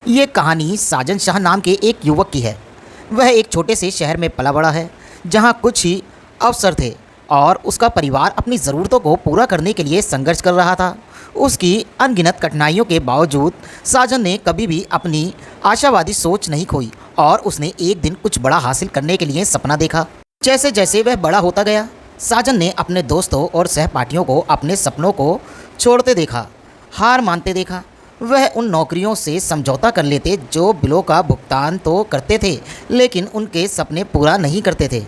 ये कहानी साजन शाह नाम के एक युवक की है। वह एक छोटे से शहर में पला बड़ा है, जहाँ कुछ ही अवसर थे और उसका परिवार अपनी ज़रूरतों को पूरा करने के लिए संघर्ष कर रहा था। उसकी अनगिनत कठिनाइयों के बावजूद साजन ने कभी भी अपनी आशावादी सोच नहीं खोई और उसने एक दिन कुछ बड़ा हासिल करने के लिए सपना देखा। जैसे जैसे वह बड़ा होता गया, साजन ने अपने दोस्तों और सहपाठियों को अपने सपनों को छोड़ते देखा, हार मानते देखा। वह उन नौकरियों से समझौता कर लेते जो बिलों का भुगतान तो करते थे, लेकिन उनके सपने पूरा नहीं करते थे।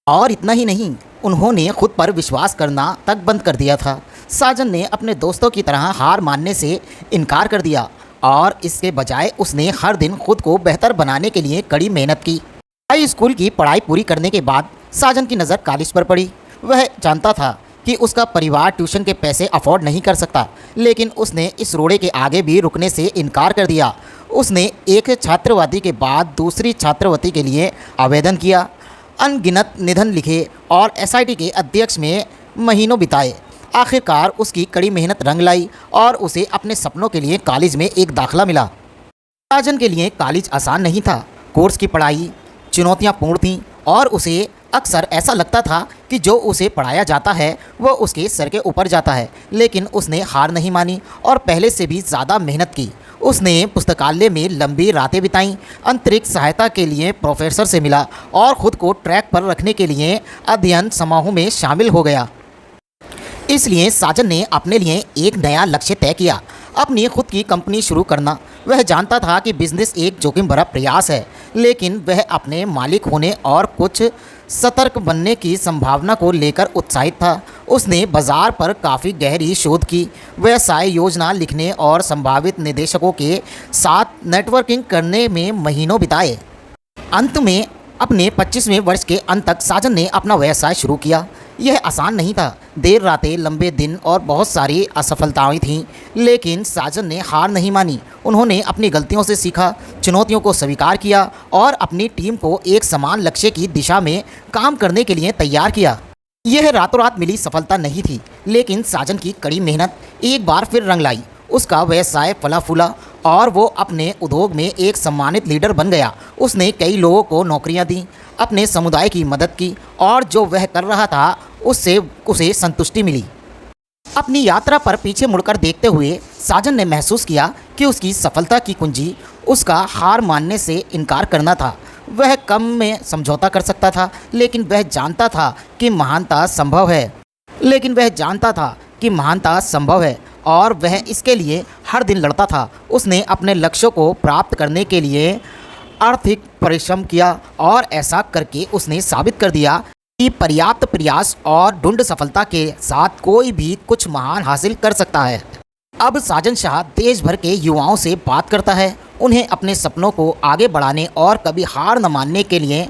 और इतना ही नहीं, उन्होंने खुद पर विश्वास करना तक बंद कर दिया था। साजन ने अपने दोस्तों की तरह हार मानने से इनकार कर दिया और इसके बजाय उसने हर दिन खुद को बेहतर बनाने के लिए कड़ी मेहनत की। हाई स्कूल की पढ़ाई पूरी करने के बाद साजन की नज़र कॉलेज पर पड़ी। वह जानता था कि उसका परिवार ट्यूशन के पैसे अफोर्ड नहीं कर सकता, लेकिन उसने इस रोड़े के आगे भी रुकने से इनकार कर दिया। उसने एक छात्रवृत्ति के बाद दूसरी छात्रवृत्ति के लिए आवेदन किया, अनगिनत निबंध लिखे और एसआईटी के अध्यक्ष में महीनों बिताए। आखिरकार उसकी कड़ी मेहनत रंग लाई और उसे अपने सपनों के लिए कॉलेज में एक दाखिला मिला। साजन के लिए कॉलेज आसान नहीं था। कोर्स की पढ़ाई चुनौतियाँ पूर्ण थीं और उसे अक्सर ऐसा लगता था कि जो उसे पढ़ाया जाता है वह उसके सर के ऊपर जाता है, लेकिन उसने हार नहीं मानी और पहले से भी ज़्यादा मेहनत की। उसने पुस्तकालय में लंबी रातें बिताईं, अंतरिक्ष सहायता के लिए प्रोफेसर से मिला और ख़ुद को ट्रैक पर रखने के लिए अध्ययन समूहों में शामिल हो गया। इसलिए साजन ने अपने लिए एक नया लक्ष्य तय किया, अपनी खुद की कंपनी शुरू करना। वह जानता था कि बिजनेस एक जोखिम भरा प्रयास है, लेकिन वह अपने मालिक होने और कुछ सतर्क बनने की संभावना को लेकर उत्साहित था। उसने बाजार पर काफ़ी गहरी शोध की, व्यवसाय योजना लिखने और संभावित निदेशकों के साथ नेटवर्किंग करने में महीनों बिताए। अंत में अपने 25वें वर्ष के अंत तक साजन ने अपना व्यवसाय शुरू किया। यह आसान नहीं था। देर रातें, लंबे दिन और बहुत सारी असफलताएं थीं, लेकिन साजन ने हार नहीं मानी। उन्होंने अपनी गलतियों से सीखा, चुनौतियों को स्वीकार किया और अपनी टीम को एक समान लक्ष्य की दिशा में काम करने के लिए तैयार किया। यह रातों रात मिली सफलता नहीं थी, लेकिन साजन की कड़ी मेहनत एक बार फिर रंग लाई। उसका व्यवसाय फला फूला और वो अपने उद्योग में एक सम्मानित लीडर बन गया। उसने कई लोगों को नौकरियां दी, अपने समुदाय की मदद की और जो वह कर रहा था उससे उसे संतुष्टि मिली। अपनी यात्रा पर पीछे मुड़कर देखते हुए साजन ने महसूस किया कि उसकी सफलता की कुंजी उसका हार मानने से इनकार करना था। वह कम में समझौता कर सकता था, लेकिन वह जानता था कि महानता संभव है और वह इसके लिए हर दिन लड़ता था। उसने अपने लक्ष्यों को प्राप्त करने के लिए आर्थिक परिश्रम किया और ऐसा करके उसने साबित कर दिया कि पर्याप्त प्रयास और ढूंढ सफलता के साथ कोई भी कुछ महान हासिल कर सकता है। अब साजन शाह देश भर के युवाओं से बात करता है, उन्हें अपने सपनों को आगे बढ़ाने और कभी हार न मानने के लिए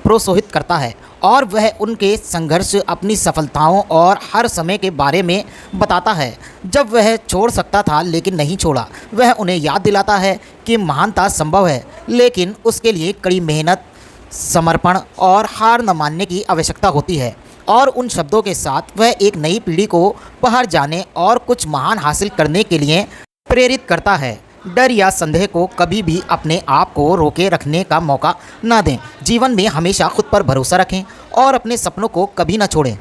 प्रोत्साहित करता है और वह उनके संघर्ष, अपनी सफलताओं और हर समय के बारे में बताता है जब वह छोड़ सकता था लेकिन नहीं छोड़ा। वह उन्हें याद दिलाता है कि महानता संभव है, लेकिन उसके लिए कड़ी मेहनत, समर्पण और हार न मानने की आवश्यकता होती है। और उन शब्दों के साथ वह एक नई पीढ़ी को बाहर जाने और कुछ महान हासिल करने के लिए प्रेरित करता है। डर या संदेह को कभी भी अपने आप को रोके रखने का मौका ना दें। जीवन में हमेशा खुद पर भरोसा रखें और अपने सपनों को कभी ना छोड़ें।